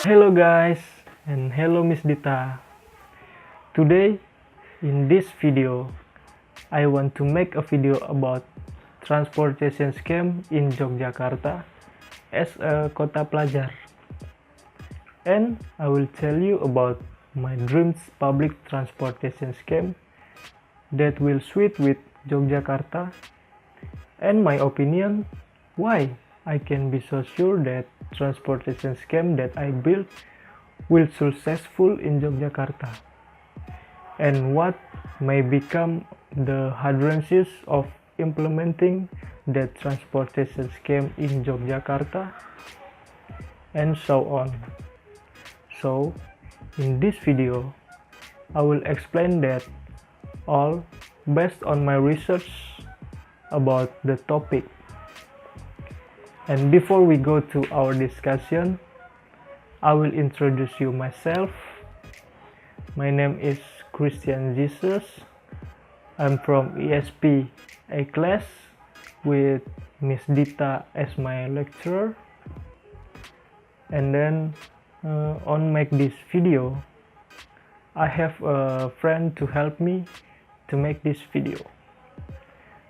Hello guys, and hello Miss Dita. Today in this video I want to make a video about transportation scam in Yogyakarta as a kota pelajar, and I will tell you about my dreams public transportation scam that will suit with Yogyakarta, and my opinion why I can be so sure that transportation scam that I built will successful in Yogyakarta, and what may become the hindrances of implementing that transportation scam in Yogyakarta, and so on. So in this video I will explain that all based on my research about the topic. And before we go to our discussion, I will introduce you myself. My name is Christian Jesus. I'm from ESP A class with Miss Dita as my lecturer. And then on make this video, I have a friend to help me to make this video.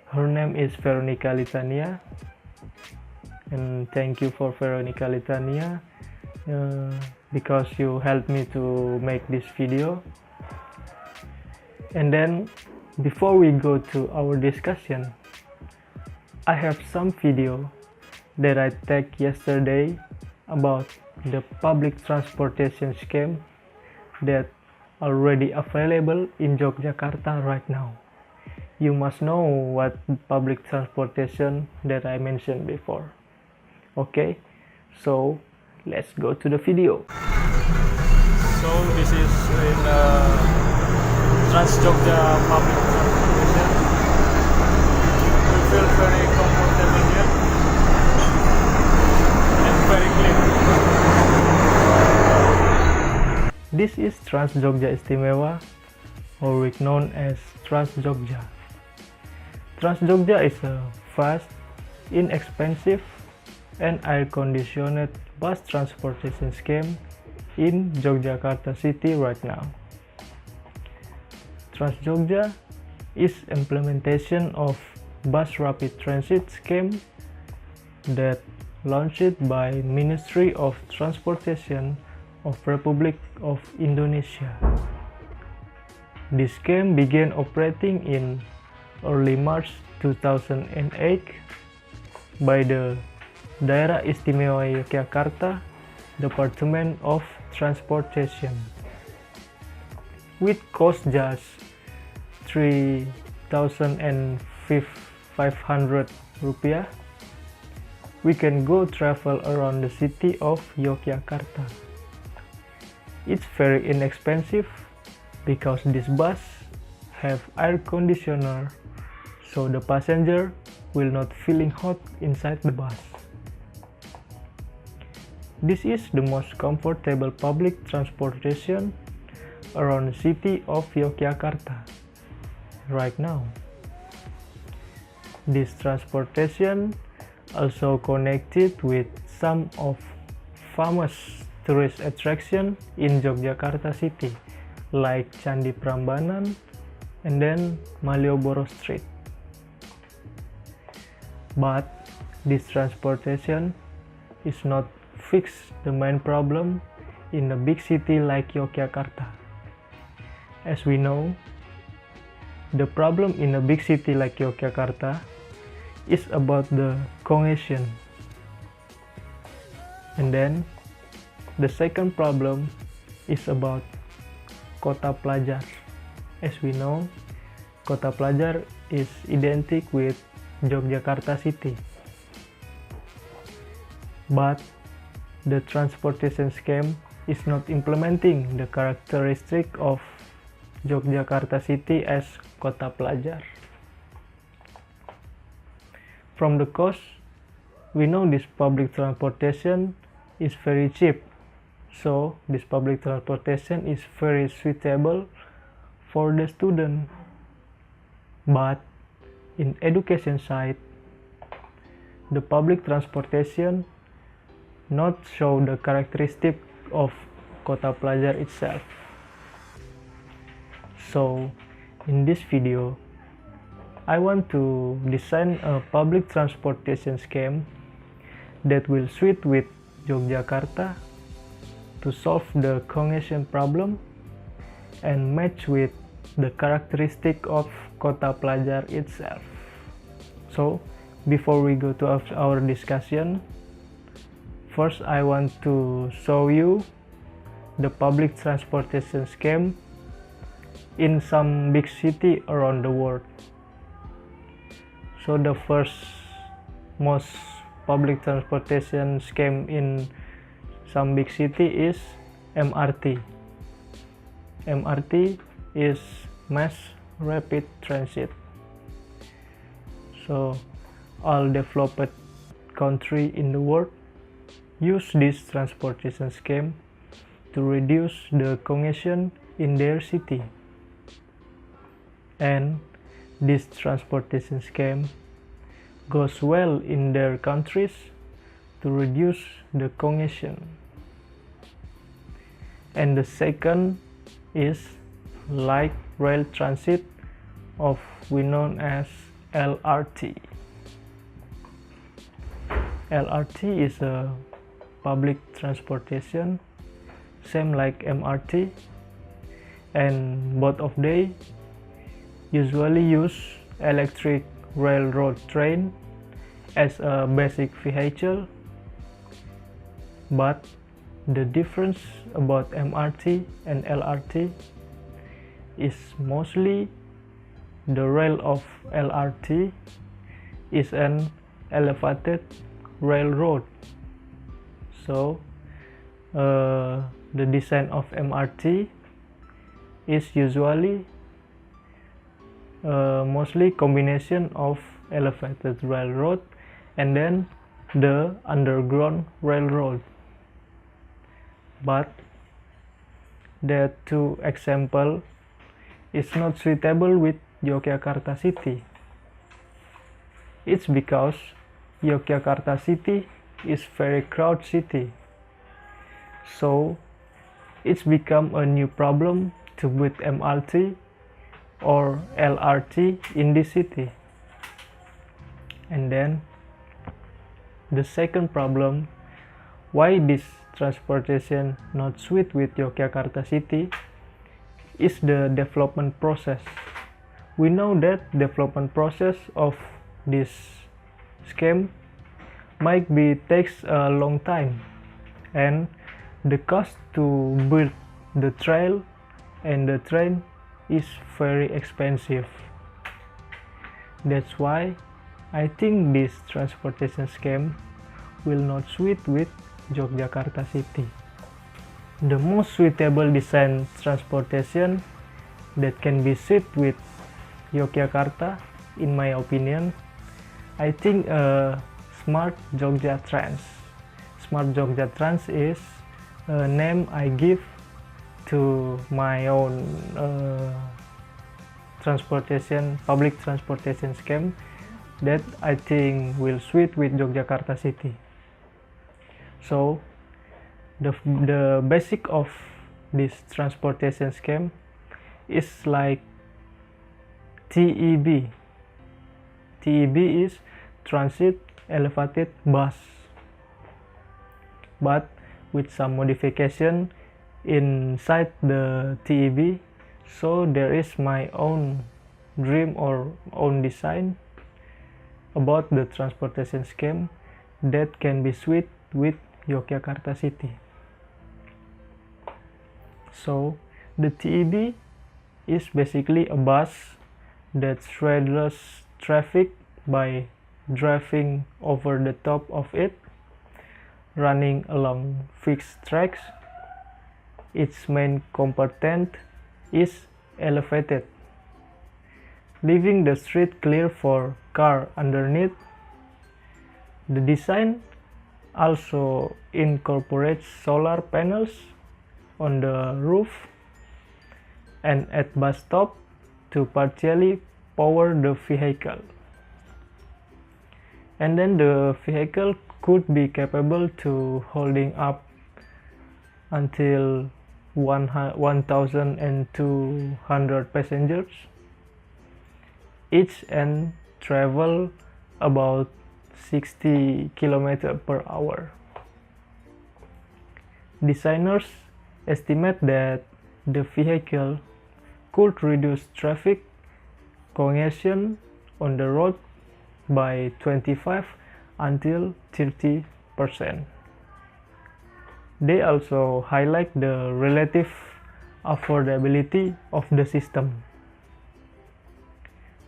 Her name is Veronica Litania. And thank you for Veronica Litania because you helped me to make this video. And then before we go to our discussion, I have some video that I take yesterday about the public transportation scam that already available in Yogyakarta right now. You must know what public transportation that I mentioned before. Okay, so let's go to the video. So this is in Trans Jogja public transportation. We feel very comfortable here and very clean. This is Trans Jogja Istimewa, or known as Trans Jogja. Trans Jogja is a fast, inexpensive, and air-conditioned bus transportation scheme in Yogyakarta city right now. Trans Jogja is implementation of bus rapid transit scheme that launched by Ministry of Transportation of Republic of Indonesia. This scheme began operating in early March 2008 by the Daerah Istimewa Yogyakarta Department of Transportation, with cost just 3,500 rupiah. We can go travel around the city of Yogyakarta. It's very inexpensive because this bus have air conditioner, so the passenger will not feeling hot inside the bus. This is the most comfortable public transportation around the city of Yogyakarta right now. This transportation also connected with some of famous tourist attractions in Yogyakarta city, like Candi Prambanan and then Malioboro Street. But this transportation is not fix the main problem in a big city like Yogyakarta. As we know, the problem in a big city like Yogyakarta is about the congestion. And then the second problem is about kota pelajar. As we know, kota pelajar is identical with Yogyakarta city. But the transportation scheme is not implementing the characteristic of Yogyakarta city as kota pelajar. From the cost, we know this public transportation is very cheap, so this public transportation is very suitable for the student. But in education side, the public transportation not show the characteristic of Kota Pelajar itself. So, in this video, I want to design a public transportation scheme that will suit with Yogyakarta to solve the congestion problem and match with the characteristic of Kota Pelajar itself. So, before we go to our discussion, first I want to show you the public transportation scheme in some big city around the world. So the first most public transportation scheme in some big city is MRT. MRT is mass rapid transit. So all developed country in the world use this transportation scheme to reduce the congestion in their city. And this transportation scheme goes well in their countries to reduce the congestion. And the second is light rail transit, of we known as LRT. LRT is a public transportation, same like MRT, and both of they usually use electric railroad train as a basic vehicle, but the difference about MRT and LRT is mostly the rail of LRT is an elevated railroad. So the design of MRT is usually mostly combination of elevated railroad and then the underground railroad. But the two example is not suitable with Yogyakarta city. It's because Yogyakarta city is very crowded city. So it's become a new problem to put MRT or LRT in this city. And then the second problem why this transportation not suit with Yogyakarta city is the development process. We know that development process of this scheme might be takes a long time, and the cost to build the trail and the train is very expensive. That's why I think this transportation scheme will not suit with Yogyakarta city. The most suitable design transportation that can be suited with Yogyakarta, in my opinion, I think Smart Jogja Trans. Smart Jogja Trans is a name I give to my own public transportation scheme that I think will suit with Yogyakarta city. So the basic of this transportation scheme is like TEB. TEB is transit elevated bus, but with some modification inside the TEB. So there is my own dream or own design about the transportation scheme that can be suited with Yogyakarta city. So the TEB is basically a bus that reduces traffic by driving over the top of it, running along fixed tracks. Its main component is elevated, leaving the street clear for car underneath. The design also incorporates solar panels on the roof and at bus stop to partially power the vehicle. And then the vehicle could be capable to holding up until 1,200 passengers each and travel about 60 km per hour. Designers estimate that the vehicle could reduce traffic congestion on the road by 25 until 30%. They also highlight the relative affordability of the system.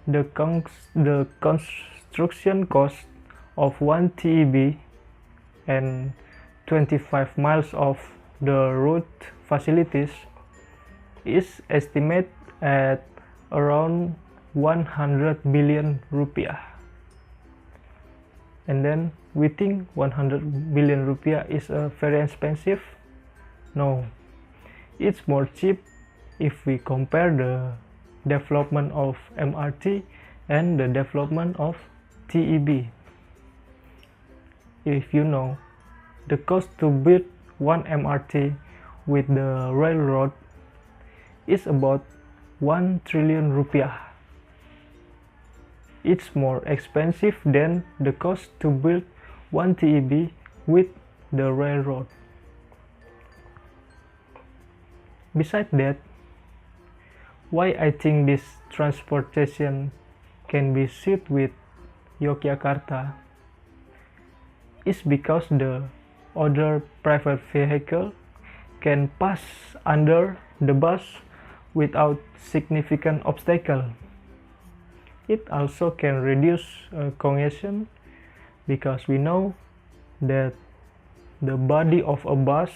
The construction cost of one TEB and 25 miles of the route facilities is estimated at around 100 billion rupiah. And then we think 100 billion rupiah is very expensive. No, it's more cheap if we compare the development of MRT and the development of TEB. If you know, the cost to build one MRT with the railroad is about 1 trillion rupiah. It's more expensive than the cost to build one TEB with the railroad. Besides that, why I think this transportation can be suited with Yogyakarta is because the other private vehicle can pass under the bus without significant obstacle. It also can reduce congestion because we know that the body of a bus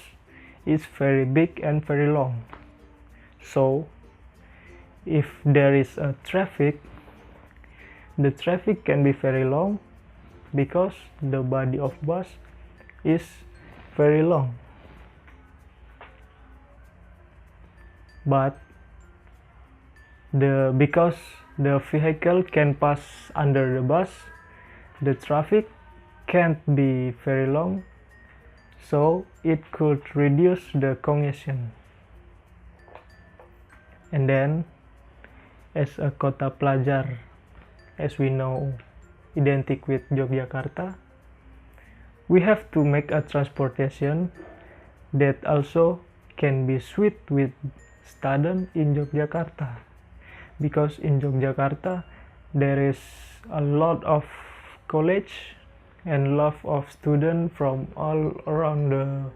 is very big and very long. So if there is a traffic, the traffic can be very long because the body of bus is very long. But because the vehicle can pass under the bus, the traffic can't be very long, so it could reduce the congestion. And then, as a kota pelajar, as we know, identical with Yogyakarta, we have to make a transportation that also can be suited with students in Yogyakarta. Because in Yogyakarta there is a lot of college and lot of students from all around the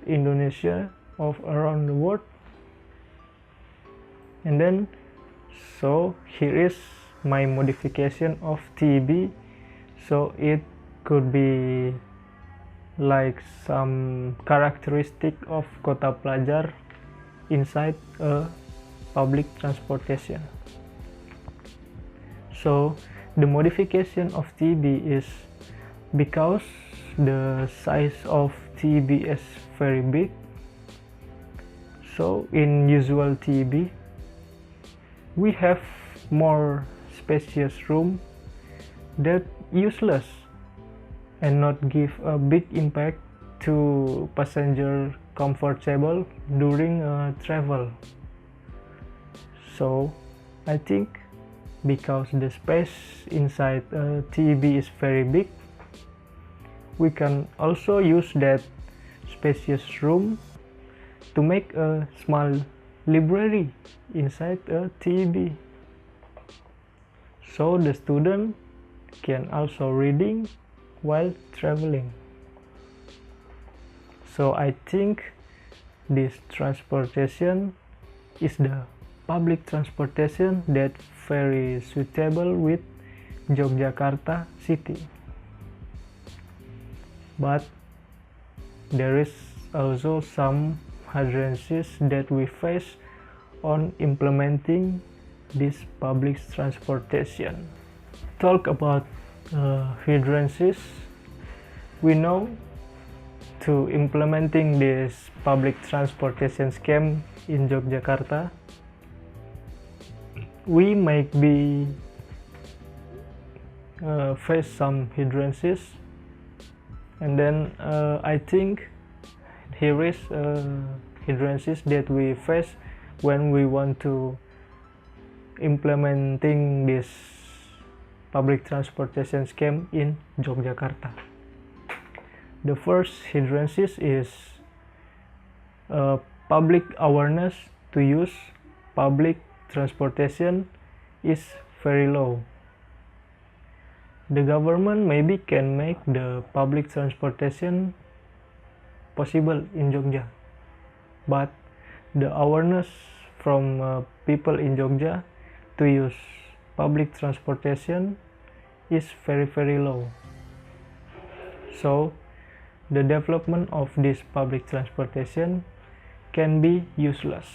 Indonesia, of around the world. And then so here is my modification of TEB, so it could be like some characteristic of kota pelajar inside a public transportation. So the modification of TEB is because the size of TEB is very big. So in usual TEB we have more spacious room that useless and not give a big impact to passenger comfortable during travel. So I think because the space inside TEB is very big, we can also use that spacious room to make a small library inside a TEB. So the student can also reading while traveling. So I think this transportation is the public transportation that very suitable with Yogyakarta city. But there is also some hindrances that we face on implementing this public transportation. Talk about hindrances. We know to implementing this public transportation scheme in Yogyakarta, we might be face some hindrances, and then I think here is hindrances that we face when we want to implementing this public transportation scheme in Yogyakarta. The first hindrances is public awareness to use public transportation is very low. The government maybe can make the public transportation possible in Jogja, but the awareness from people in Jogja to use public transportation is very low. So the development of this public transportation can be useless.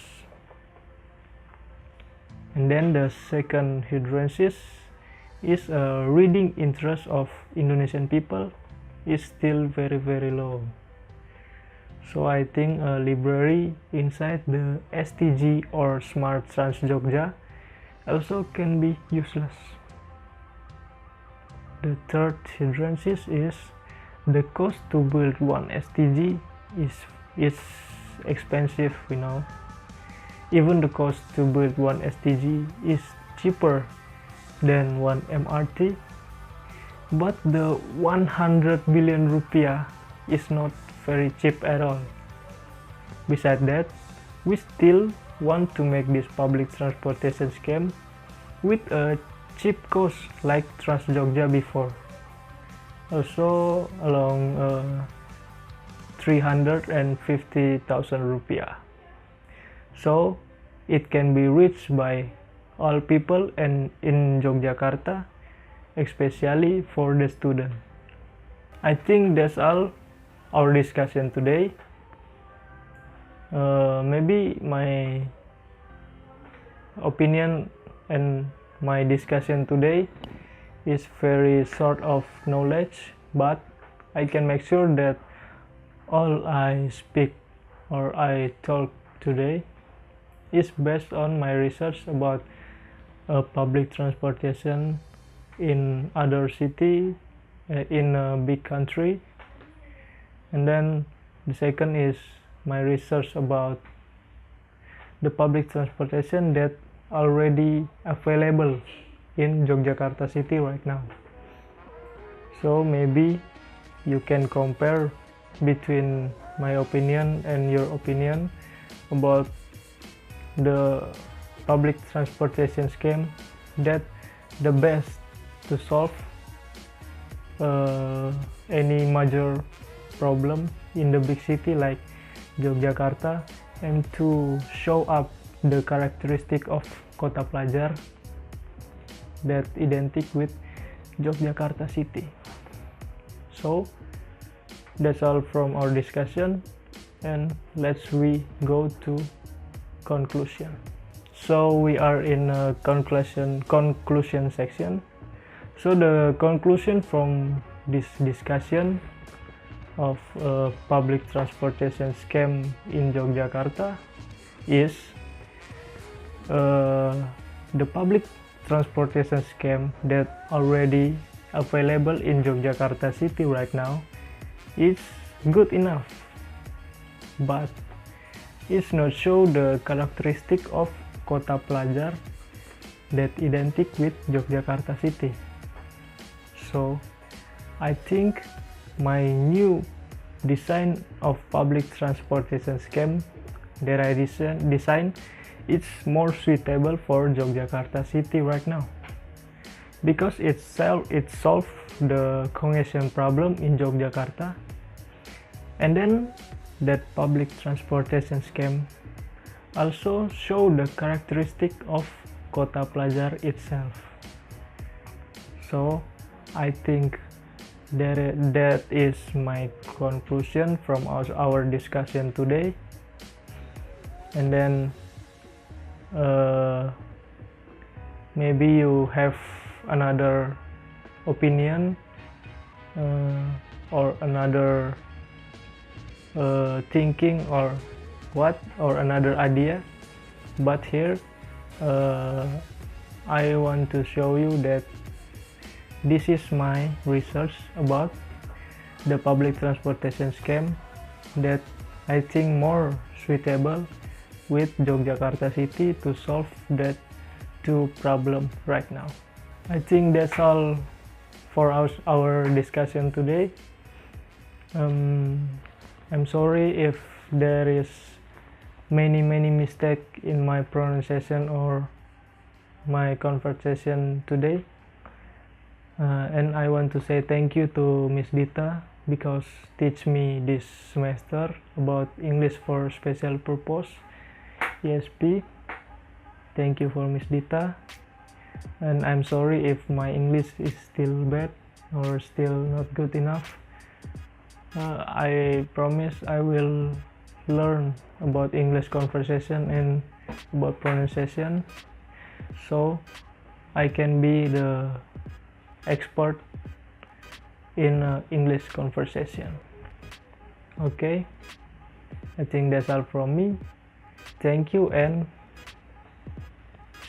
And then the second hindrance is reading interest of Indonesian people is still very low. So I think a library inside the STG or Smart Trans Jogja also can be useless. The third hindrance is the cost to build one STG is expensive, you know. Even the cost to build one STG is cheaper than one MRT, but the 100 billion rupiah is not very cheap at all. Besides that, we still want to make this public transportation scheme with a cheap cost like Trans Jogja before, also along 350,000 rupiah, so it can be reached by all people and in Yogyakarta, especially for the student. I think that's all our discussion today. Maybe my opinion and my discussion today is very short of knowledge, but I can make sure that all I speak or I talk today is based on my research about public transportation in other city in a big country. And then the second is my research about the public transportation that already available in Yogyakarta city right now. So maybe you can compare between my opinion and your opinion about the public transportation scheme that the best to solve any major problem in the big city like Yogyakarta, and to show up the characteristic of Kota Pelajar that identical with Yogyakarta city. So that's all from our discussion, and let's we go to conclusion. So we are in a conclusion section. So the conclusion from this discussion of public transportation scheme in Yogyakarta is the public transportation scheme that already available in Yogyakarta city right now is good enough, but it's not show the characteristic of Kota Pelajar that identical with Yogyakarta city. So I think my new design of public transportation scheme that I design it's more suitable for Yogyakarta city right now, because it solves the congestion problem in Yogyakarta, and then that public transportation scheme also show the characteristic of Kota Pelajar itself. So I think that is my conclusion from our discussion today. And then maybe you have another opinion or another thinking or another idea, but here I want to show you that this is my research about the public transportation scheme that I think more suitable with Yogyakarta city to solve that two problem right now. I think that's all for our discussion today. I'm sorry if there is many mistake in my pronunciation or my conversation today, and I want to say thank you to Miss Dita because teach me this semester about English for special purpose ESP. Thank you for Miss Dita, and I'm sorry if my English is still bad or still not good enough. I promise I will learn about English conversation and about pronunciation so I can be the expert in English conversation. Okay, I think that's all from me. Thank you and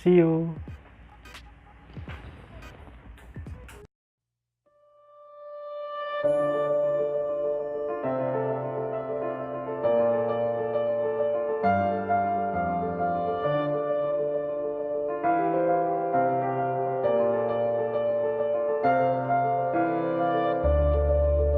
see you.